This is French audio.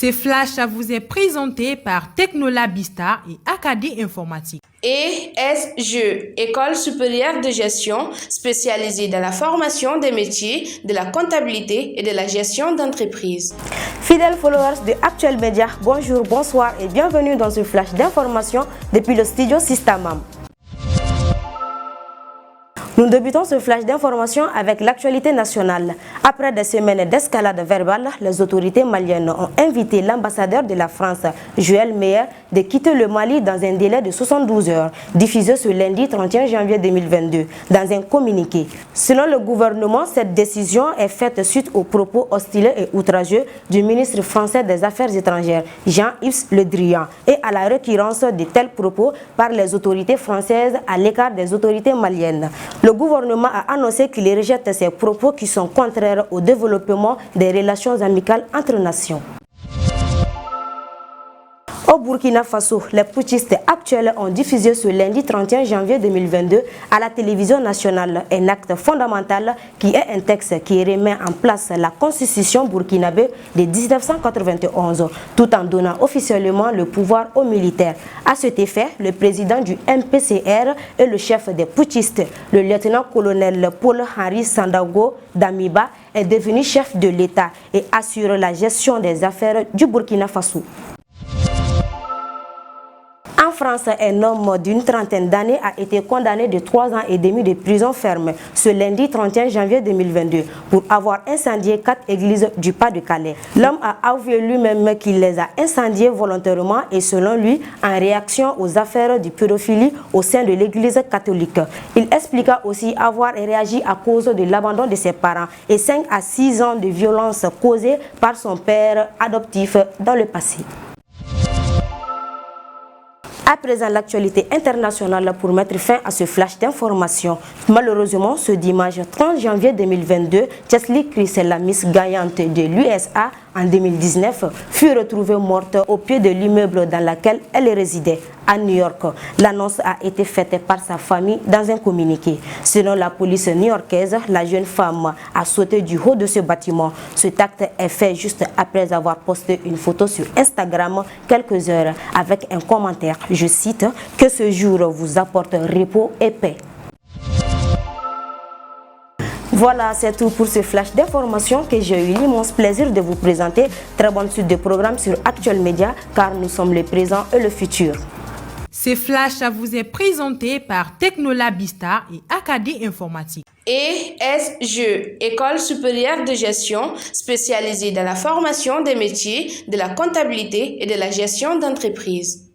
Ce flash vous est présenté par Technolabista et Acadie Informatique. ESG, École supérieure de gestion spécialisée dans la formation des métiers de la comptabilité et de la gestion d'entreprise. Fidèles followers de Actuel Média, bonjour, bonsoir et bienvenue dans ce flash d'information depuis le studio Systamam. Nous débutons ce flash d'information avec l'actualité nationale. Après des semaines d'escalade verbale, les autorités maliennes ont invité l'ambassadeur de la France, Joël Meyer, de quitter le Mali dans un délai de 72 heures, diffusé ce lundi 31 janvier 2022, dans un communiqué. Selon le gouvernement, cette décision est faite suite aux propos hostiles et outrageux du ministre français des Affaires étrangères, Jean-Yves Le Drian, et à la récurrence de tels propos par les autorités françaises à l'égard des autorités maliennes. Le gouvernement a annoncé qu'il rejette ces propos qui sont contraires au développement des relations amicales entre nations. Au Burkina Faso, les putschistes actuels ont diffusé ce lundi 31 janvier 2022 à la télévision nationale un acte fondamental qui est un texte qui remet en place la constitution burkinabé de 1991 tout en donnant officiellement le pouvoir aux militaires. À cet effet, le président du MPCR et le chef des putschistes, le lieutenant-colonel Paul-Henri Sandaogo Damiba, est devenu chef de l'État et assure la gestion des affaires du Burkina Faso. En France, un homme d'une trentaine d'années a été condamné de 3 ans et demi de prison ferme ce lundi 31 janvier 2022 pour avoir incendié 4 églises du Pas-de-Calais. L'homme a avoué lui-même qu'il les a incendiées volontairement et selon lui en réaction aux affaires de pédophilie au sein de l'église catholique. Il expliqua aussi avoir réagi à cause de l'abandon de ses parents et 5 à 6 ans de violences causées par son père adoptif dans le passé. À présent, l'actualité internationale pour mettre fin à ce flash d'information. Malheureusement, ce dimanche 30 janvier 2022, Chesley Chris, la Miss gagnante de l'USA en 2019, fut retrouvée morte au pied de l'immeuble dans lequel elle résidait, à New York. L'annonce a été faite par sa famille dans un communiqué. Selon la police new-yorkaise, la jeune femme a sauté du haut de ce bâtiment. Cet acte est fait juste après avoir posté une photo sur Instagram quelques heures avec un commentaire. Je cite, « Que ce jour vous apporte repos et paix ». Voilà, c'est tout pour ce flash d'information que j'ai eu l'immense plaisir de vous présenter. Très bonne suite de programmes sur Actuel Média, car nous sommes le présent et le futur. Ce flash vous est présenté par Technolabista et Acadie Informatique. ESG, École supérieure de gestion spécialisée dans la formation des métiers de la comptabilité et de la gestion d'entreprise.